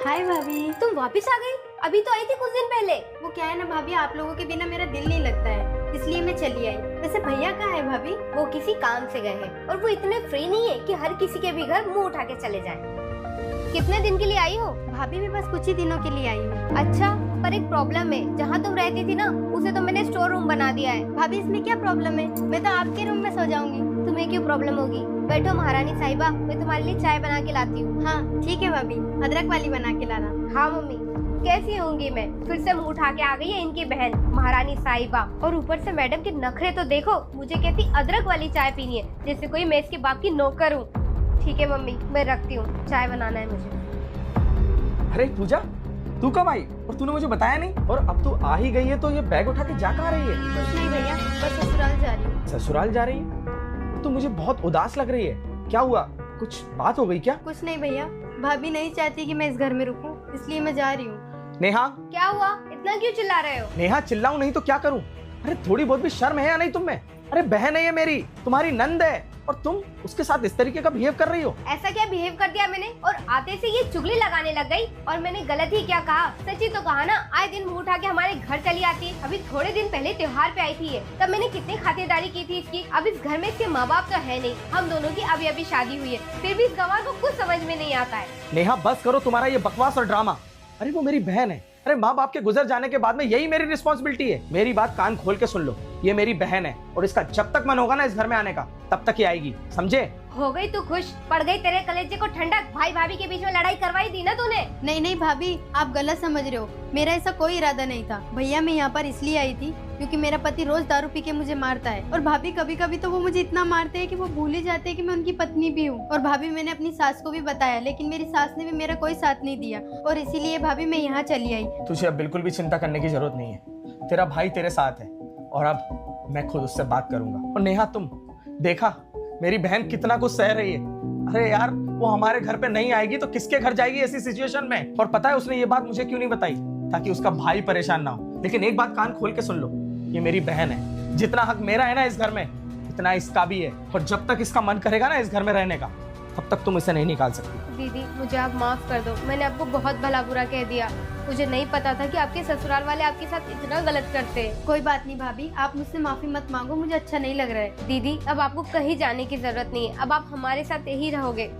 हाय भाभी। तुम वापस आ गई? अभी तो आई थी कुछ दिन पहले। वो क्या है ना भाभी, आप लोगों के बिना मेरा दिल नहीं लगता है, इसलिए मैं चली आई। वैसे भैया कहाँ है भाभी? वो किसी काम से गए हैं और वो इतने फ्री नहीं है कि हर किसी के भी घर मुंह उठा के चले जाएं। कितने दिन के लिए आई हो? भाभी मैं बस कुछ ही दिनों के लिए आई हूँ। अच्छा, पर एक प्रॉब्लम है। जहाँ तुम रहती थी ना, उसे तो मैंने स्टोर रूम बना दिया है। भाभी इसमें क्या प्रॉब्लम है? मैं तो आपके रूम में सो जाऊंगी। तुम्हें क्यों प्रॉब्लम होगी? बैठो महारानी साहिबा, मैं तुम्हारे लिए चाय बना के लाती हूँ। हाँ ठीक है भाभी, अदरक वाली बना के लाना। हाँ मम्मी। कैसी होंगी मैं? फिर से मुंह उठा के आ गई है इनकी बहन महारानी साहिबा। और ऊपर से मैडम के नखरे तो देखो, मुझे कहती अदरक वाली चाय पीनी है, जैसे कोई मैं इसके बाप की नौकर हूँ। ठीक है मम्मी, मैं रखती हूँ, चाय बनाना है मुझे। अरे पूजा, तू कब आई और तूने मुझे बताया नहीं? और अब तू आ ही गई है तो ये बैग उठा के जा कहाँ रही है? कुछ नहीं भैया, बस ससुराल जा रही हूँ। ससुराल जा रही है? तू मुझे बहुत उदास लग रही है, क्या हुआ? कुछ बात हो गई क्या? कुछ नहीं भैया, भाभी नहीं चाहती कि मैं इस घर में रुकूं, इसलिए मैं जा रही हूँ। नेहा, क्या हुआ? इतना क्यों चिल्ला रहे हो? नेहा चिल्लाऊं नहीं तो क्या करूं? अरे थोड़ी बहुत भी शर्म है या नहीं तुम में? अरे बहन है ये मेरी, तुम्हारी नंद है, और तुम उसके साथ इस तरीके का बिहेव कर रही हो। ऐसा क्या बिहेव कर दिया मैंने? और आते से ये चुगली लगाने लग गई। और मैंने गलत ही क्या कहा? सच ही तो कहा ना, आए दिन मुंह उठा के हमारे घर चली आती है। अभी थोड़े दिन पहले त्योहार पे आई थी ये, तब मैंने कितनी खातिरदारी की थी इसकी। अब इस घर में इसके माँ बाप तो है नहीं, हम दोनों की अभी अभी शादी हुई है, फिर भी इस गंवार को कुछ समझ में नहीं आता है। नेहा बस करो तुम्हारा ये बकवास और ड्रामा। अरे वो मेरी बहन है। अरे माँ बाप के गुजर जाने के बाद में यही मेरी रिस्पॉन्सिबिलिटी है। मेरी बात कान खोल के सुन लो, ये मेरी बहन है और इसका जब तक मन होगा ना इस घर में आने का, तब तक ही आएगी, समझे? हो गई तू खुश? पड़ गई तेरे कलेजे को ठंडक? भाई भाभी के बीच में लड़ाई करवाई थी ना तूने। नहीं नहीं भाभी, आप गलत समझ रहे हो, मेरा ऐसा कोई इरादा नहीं था। भैया मैं यहाँ पर इसलिए आई थी क्योंकि मेरा पति रोज दारू पी के मुझे मारता है, और भाभी कभी कभी तो वो मुझे इतना मारते हैं कि वो भूल ही जाते हैं कि मैं उनकी पत्नी भी हूँ। और भाभी मैंने अपनी सास को भी बताया, लेकिन मेरी सास ने भी मेरा कोई साथ नहीं दिया, और इसीलिए भाभी मैं यहाँ चली आई। तुझे अब बिल्कुल भी चिंता करने की जरूरत नहीं है, तेरा भाई तेरे साथ है और अब मैं खुद उससे बात करूंगा। और नेहा तुम देखा मेरी बहन कितना कुछ सह रही है। अरे यार वो हमारे घर पे नहीं आएगी तो किसके घर जाएगी ऐसी सिचुएशन में? और पता है उसने ये बात मुझे क्यों नहीं बताई? ताकि उसका भाई परेशान ना हो। लेकिन एक बात कान खोल के सुन लो, ये मेरी बहन है, जितना हक मेरा है ना इस घर में, इतना इसका भी है। और जब तक इसका मन करेगा ना इस घर में रहने का, तब तक तुम इसे नहीं निकाल सकती। दीदी मुझे आप माफ कर दो, मैंने आपको बहुत भला बुरा कह दिया। मुझे नहीं पता था कि आपके ससुराल वाले आपके साथ इतना गलत करते हैं। कोई बात नहीं भाभी, आप मुझसे माफी मत मांगो, मुझे अच्छा नहीं लग रहा है। दीदी अब आपको कहीं जाने की जरूरत नहीं है, अब आप हमारे साथ ही रहोगे।